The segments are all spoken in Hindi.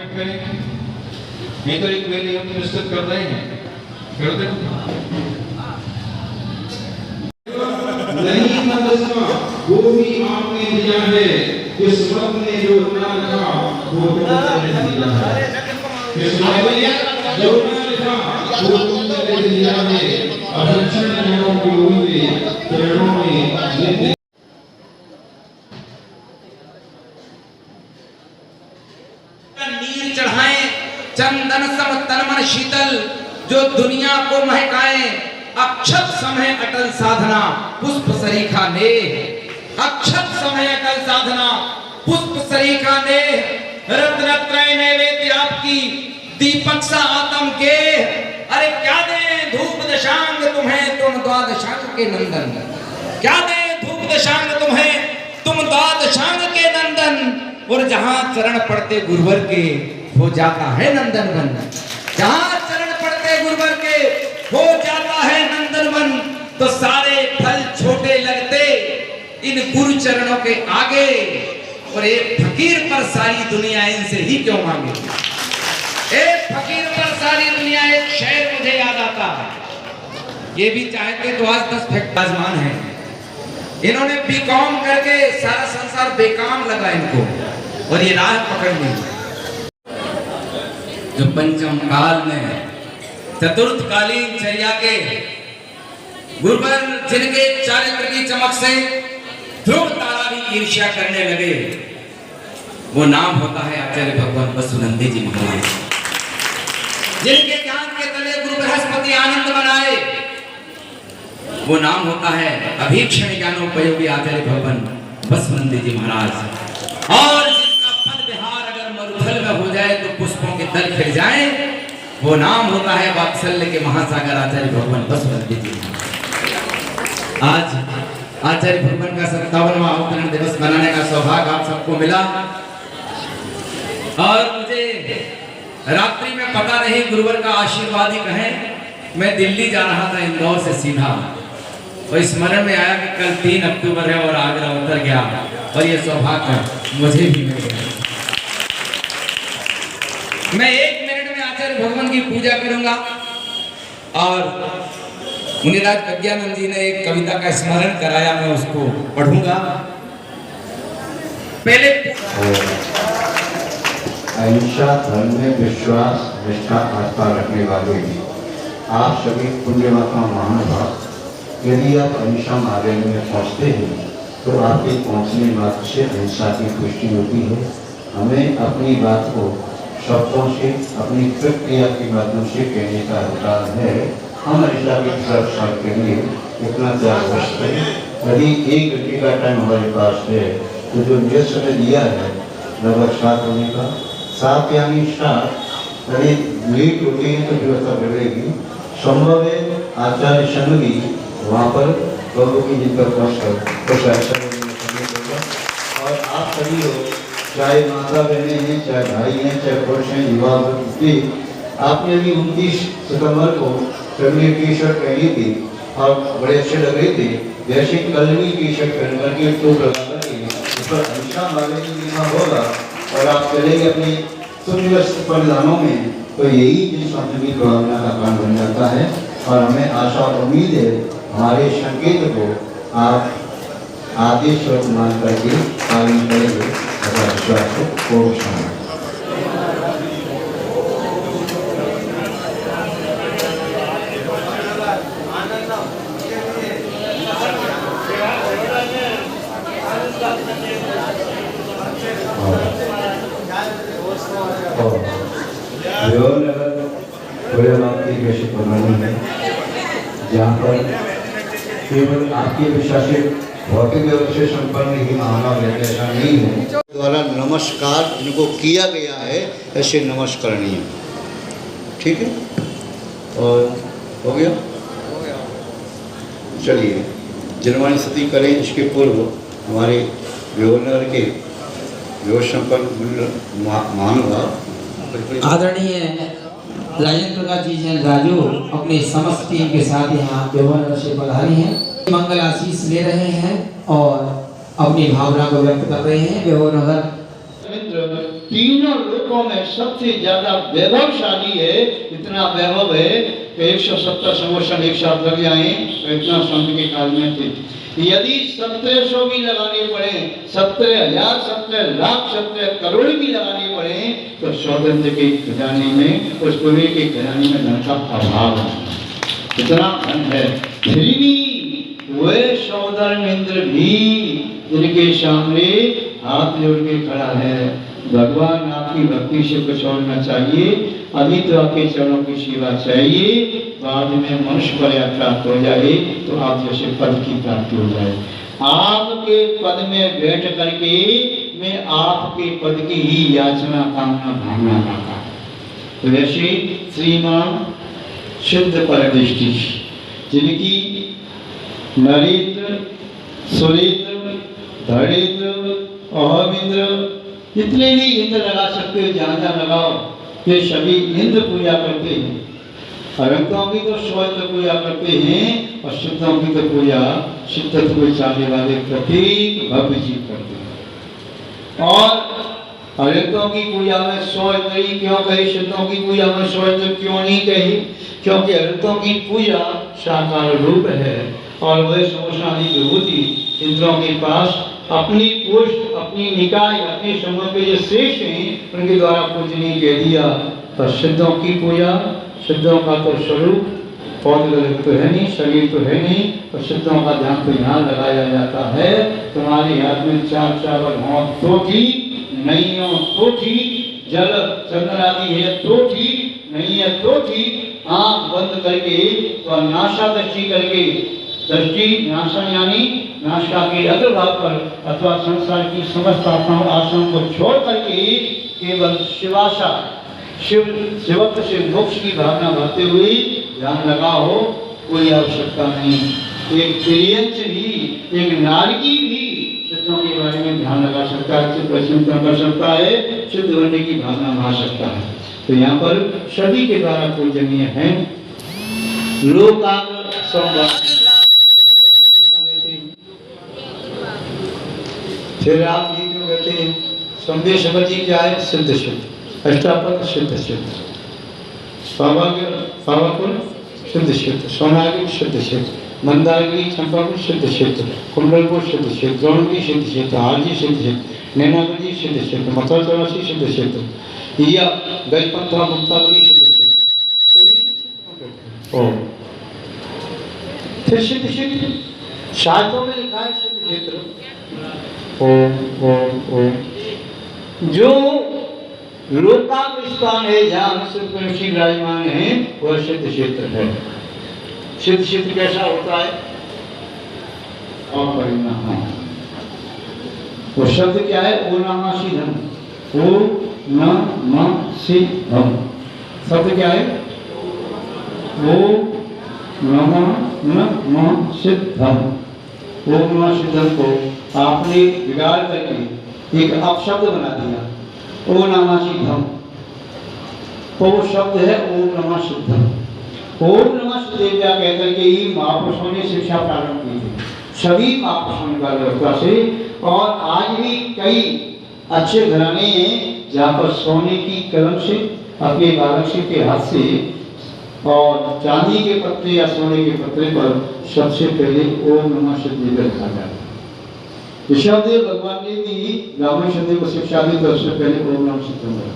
करें, नहीं तो एक वेले हम प्रस्तुत कर रहे हैं, कर दे नहीं था दसवां वो भी आपने दिया है, किस्मत ने जो ना लिखा वो तुमने दिया है, किस्मत ने जो ना लिखा वो तुमने दिया है, अधर्षण नैनों की उंगली चरणों में नीर चढ़ाएं चंदन सम तन मन शीतल, जो दुनिया को महकाए अक्षत समय अटल साधना पुष्प सरीखा ने, अक्षत समय अटल साधना पुष्प सरीखा ने, रत्न त्रय नैवेद्य आपकी दीपक सा आत्म के, अरे क्या दे धूप दशांग तुम्हें तुम द्वादशांग के नंदन, क्या दे धूप दशांग तुम्हें तुम द्वादशांग के नंदन, और जहां चरण पड़ते गुरुवर के हो जाता है नंदन वन, जहां चरण पड़ते गुरुवर के हो जाता है नंदन वन, तो सारे फल छोटे लगते इन गुरु चरणों के आगे, और एक फकीर पर सारी दुनिया इनसे ही क्यों मांगे, एक फकीर पर सारी दुनिया, एक शेर मुझे याद आता है, ये भी चाहते तो आज 10 फैक्टाजमान है, इन्होंने बीकॉम करके सारा संसार बेकाम लगा इनको, और ये राह पकड़ ली जो पंचम काल में चतुर्थ कालीन चर्या के गुरुवर जिनके चारित्र की चमक से ध्रुव तारा भी ईर्ष्या करने लगे, वो नाम होता है आचार्य भगवान वसुनंदी जी महाराज, जिनके ज्ञान के तले गुरु बृहस्पति आनंद बनाए, वो नाम होता है अभीक्षण ज्ञानोपयोगी आचार्य भगवान वसुनंदी जी महाराज, और हो जाए तो पुष्पों के दल खिल जाए, वो नाम होता है वात्सल्य के महासागर आचार्य भगवान वसुनंदी जी। आज आचार्य भगवान का 57वां अवतरण दिवस मनाने का सौभाग्य आप सबको मिला, और मुझे रात्रि में पता नहीं गुरुवर का आशीर्वाद ही कहें, मैं दिल्ली जा रहा था इंदौर से सीधा, और स्मरण में आया कि कल 3 अक्टूबर है और आगरा उतर गया, और ये सौभाग्य मुझे भी मिल गया। मैं 1 मिनट में आचार्य भगवान की पूजा करूंगा, और मुनिराज प्रज्ञानंद जी ने एक कविता का स्मरण कराया, मैं उसको पढ़ूंगा। पहले अहिंसा धर्म में विश्वास निष्ठा आस्था रखने वाले भी आप सभी पुण्यमात्मा महानुभाव, यदि आप अहिंसा मार्ग में पहुँचते हैं तो आपके पहुँचने मात्र से अहिंसा की पुष्टि होती है। हमें अपनी बात को शब्दों से, अपनी प्रक्रिया के माध्यम से कहने का अधिकार है। हम अहिंसा की सुरक्षा के लिए इतना त्याग अवश्य करें। यदि 1 घंटे का टाइम हमारे पास है तो जो नियत समय दिया है लगभग 7 होने का, 7 यानी 7, यदि लेट होते हैं तो व्यवस्था बिगड़ेगी। संभव है आचार्य संघ भी वहाँ पर प्रभु की जिन पर पहुँच कर कुछ ऐसा होगा, और आप सभी लोग चाहे माता बहने हैं, चाहे भाई हैं, चाहे पुरुष हैं, युवा वर्ग, आपने अभी 29 सितंबर को चमड़े की शर्ट पहनी थी और बड़े अच्छे लग रहे थे, जैसे कलमी की शर्ट पहन करके टोप लगा करके उस पर अहिंसा वाले लिखा होगा, और आप चलेंगे अपनी सुव्यवस्थित परिधानों में, तो यही जिस शब्द की भावना का कारण बन जाता है। और हमें आशा और उम्मीद है हमारे संकेत को आप आदेश स्वरूप मान करके पालन करेंगे, विश्वास को पूर्ण है, जहाँ पर केवल आपके प्रशासित भौतिक व्यवस्था से संपन्न ही मानव रहते, ऐसा नहीं है। द्वारा नमस्कार इनको किया गया है, ऐसे नमस्करणीय, ठीक है। और हो गया, चलिए जनवाणी स्तुति करें। इसके पूर्व हमारे गवर्नर के संपन्न महानुभाव आदरणीय राजेंद्र प्रकाश जी जैन राजू अपनी समस्त टीम के साथ यहाँ गवर्नर से पधारी हैं, मंगल आशीष ले रहे हैं और अपनी भावना को व्यक्त कर रहे हैं। गवर्नर तीनों लोकों में सबसे ज्यादा वैभवशाली है, इतना वैभव है कि 170 संवत्सर एक साथ लग जाए तो इतना संत के काल में थे। यदि 1700 भी लगाने पड़े, 17,000, 17 लाख, 17 करोड़ भी लगाने पड़े तो सौगंध के खजाने में, उस कुएं के खजाने में धन का अभाव है, इतना धन है। फिर भी वे सौदामिंद्र भी जिनके सामने हाथ जोड़ के खड़ा है, भगवान आपकी भक्ति से कुछ और न चाहिए, अभी तो आपके चरणों की सेवा चाहिए, बाद में मनुष्य पर्याय प्राप्त हो जाए तो आप जैसे पद की प्राप्ति हो जाए। आपके पद में बैठ करके मैं आपके पद की ही याचना कामना भावना करता हूँ। तो वैसे श्रीमान शुद्ध परदृष्टि जिनकी नरेंद्र, सुरेंद्र, धड़ेंद्र, अहमिंद्र, जितने भी इंद्र लगा सकते हो, जहाँ जहाँ लगाओ, ये सभी इंद्र पूजा करते हैं। अरंतों की तो स्वयं पूजा करते हैं और सिद्धों की तो पूजा सिद्धत्व को चाहने वाले प्रत्येक भव्य जीव करते हैं। और अरंतों की पूजा में स्वयं क्यों कही, सिद्धों की पूजा में स्वयं क्यों नहीं कही? क्योंकि अरंतों की पूजा साकार रूप है और वह समोसानी विभूति इंद्रों के पास अपनी पुष्ट, अपनी निकाय, अपने समूह के जो श्रेष्ठ हैं उनके द्वारा पूजनीय कह दिया। तो सिद्धों की पूजा, सिद्धों का तो स्वरूप पौध तो है नहीं, शरीर तो है नहीं, तो सिद्धों का ध्यान तो यहाँ लगाया जाता है। तुम्हारे हाथ में 4 चावल हों तो ठीक, नहीं हो तो ठीक, जल चंदन आदि है तो ठीक, नहीं है तो ठीक, आँख बंद करके तो नाशा दृष्टि करके, दृष्टि नाशा यानी नाशा के अग्रभाग पर अथवा संसार की समस्त आसनों को छोड़ करके केवल शिवाशा, शिवत्व से मोक्ष की भावना भरते हुए ध्यान लगाओ, कोई आवश्यकता नहीं। एक प्रियंच भी, एक नारकी भी सिद्धों के बारे में ध्यान लगा सकता है, चिंतन कर सकता है, सिद्ध बनने की भावना भा सकता है। तो यहाँ पर सभी के द्वारा पूजनीय है। लोकाग्र संवाद फिर आप ये क्यों कहते हैं संदेश बची क्या है? सिद्ध सिद्ध, अष्टापद सिद्ध सिद्ध, पावापुर सिद्ध सिद्ध, सोनागिरी सिद्ध सिद्ध, मंदारगिरी चंपापुर सिद्ध सिद्ध, कुंडलपुर सिद्ध सिद्ध, द्रोणगिरी सिद्ध सिद्ध, आरजी सिद्ध सिद्ध, नैनागिरी सिद्ध सिद्ध, मथुरा चौरासी सिद्ध सिद्ध, या गजपंथा मुक्तावली सिद्ध सिद्ध। तो ये सिद्ध ओ फिर सिद्ध सिद्ध शास्त्रों में लिखा है सिद्ध क्षेत्र ओम ओम ओम, जो लोकाग्र स्थान है जहाँ सिद्ध ऋषि विराजमान है वह सिद्ध क्षेत्र है। सिद्ध क्षेत्र कैसा होता है? अपरिणाम। वो शब्द क्या है? ओ नमः शिवम, ओ नमः शिवम। शब्द क्या है? ओ नमः शिवम। ओम नमः शिवम को आपने बिगाड़ करके एक अपशब्द बना दिया, ओ नमः शिवम। तो वो शब्द है ओम नमः शिवम। ओम नमः शिवाय कहकर के ही महापुरुषों ने शिक्षा प्रारंभ की थी, सभी महापुरुषों का व्यवस्था से। और आज भी कई अच्छे घराने हैं जहाँ पर सोने की कलम से अपने बालक के हाथ से और चांदी के पत्रे या सोने के पत्रे पर सबसे पहले ओम नमः शिवाय लिखा जाता है। ऋषभदेव भगवान ने भी ब्राह्मण शब्द को शिक्षा दी तो उससे पहले ओम नमः शिवाय,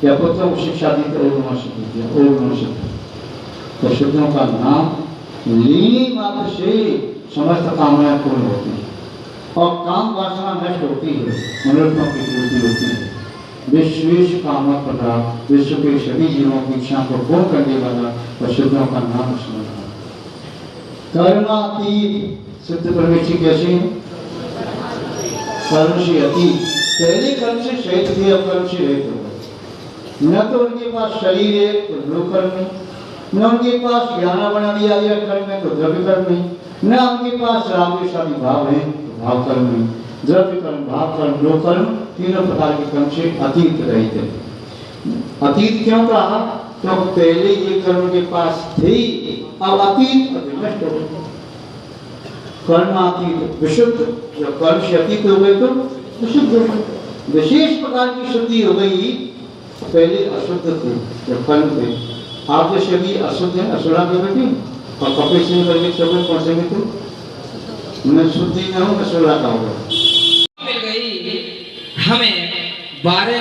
या पुत्रों को शिक्षा दी तो ओम नमः शिवाय, ओम नमः शिवाय। तो शब्दों का नाम लेने मात्र से समस्त कामनाएं पूर्ण होती है और काम वासना नष्ट होती है, मनोरथों की पूर्ति होती है। विश्वेश कामना प्रदा, विश्व के सभी जीवों की इच्छा को पूर्ण करने वाला और शब्दों का नाम स्मरण। कर्मातीत सिद्ध परमेश्वर कैसे हैं? कर्म से अतीत, पहले कर्म से सहित थे, अब कर्म से रहित हो गए। न तो उनके पास शरीर है तो लोक कर्म नहीं, न उनके पास ज्ञान बना दिया गया कर्म है तो द्रव्य कर्म नहीं, न उनके पास राग आदि भाव है तो भाव कर्म नहीं। द्रव्य कर्म, भाव कर्म, लोक कर्म, तीनों प्रकार के कर्म से अतीत रहित है। अतीत क्यों कहा? तो पहले ये कर्म के पास थे, अब अतीत नष्ट हो गए। कर्म अतीत विशुद्ध, जब कर्म से अतीत हो गए तो विशुद्ध हो गए। विशेष प्रकार की शुद्धि हो गई। पहले अशुद्ध थे जब कर्म थे, आप जो सभी अशुद्ध हैं, असुरा में बैठे और कपिल सिंह करके सब कौन से में थे, मैं शुद्धि में हूँ, असुरा का होगा। मिल गई हमें 12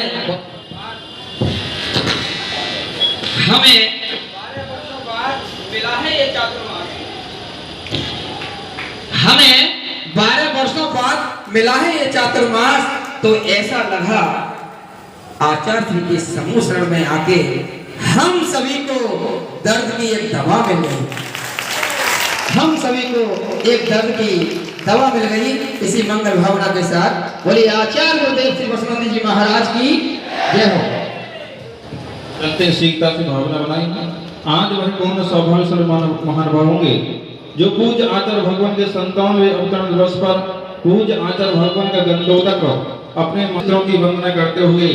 वर्षों बाद मिला है ये चातुर्मास। हमें 12 वर्षों बाद मिला है ये चातुर्मास। तो ऐसा लगा आचार्य श्री के समूह शरण में आके हम सभी को दर्द की एक दवा मिल गई। हम सभी को एक दर्द की दवा मिल गई। इसी मंगल भावना के साथ बोलिए आचार्य गुरुदेव श्री बसवंत जी महाराज की जय हो। चलते सीखता से भावना बनाई। आज वह पूर्ण सौभाग्यशाली महानुभाव होंगे जो पूज्य आचार्य भगवान के 97वें अवतरण दिवस पर पूज्य आचार्य भगवान का गंधोदक अपने मंत्रों की वंदना करते हुए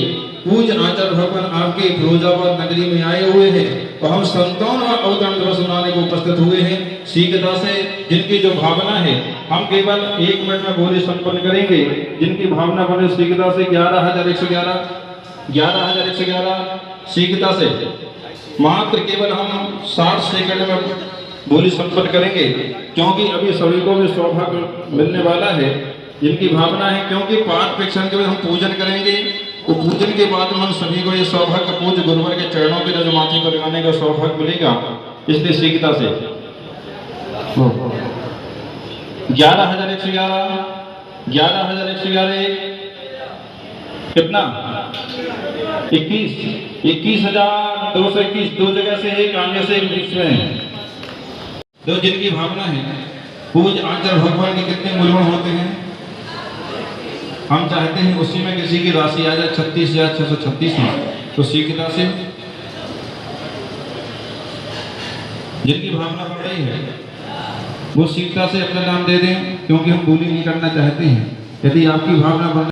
पूज्य आचार्य भगवान आपके फिरोजाबाद नगरी में आए हुए हैं और हम 97वां अवतरण दिवस मनाने को उपस्थित हुए हैं। शीघ्रता से जिनकी जो भावना है हम केवल 1 मिनट में बोली संपन्न करेंगे। जिनकी भावना बने शीघ्रता से 11,111 शीघ्रता से मात्र केवल हम 60 सेकंड में बोली संपन्न करेंगे, क्योंकि अभी सभी को भी सौभाग्य मिलने वाला है। जिनकी भावना है, क्योंकि पाठ प्रेक्षण के बाद हम पूजन करेंगे, वो पूजन के बाद हम सभी को ये सौभाग्य पूज्य गुरुवर के चरणों के जो माथे पर लगाने का सौभाग्य मिलेगा। इसलिए शीघ्रता से 11,111 कितना 21,221 दो जगह से एक आगे से एक बीच में। तो जिनकी भावना है पूज्य आचार्य भगवान के कितने मूल्यवान होते हैं, हम चाहते हैं उसी में किसी की राशि आ जाए 36,636 में। तो शीघ्रता से जिनकी भावना बढ़ रही है वो शीघ्रता से अपना नाम दे दें, क्योंकि हम बोली नहीं करना चाहते हैं। यदि आपकी भावना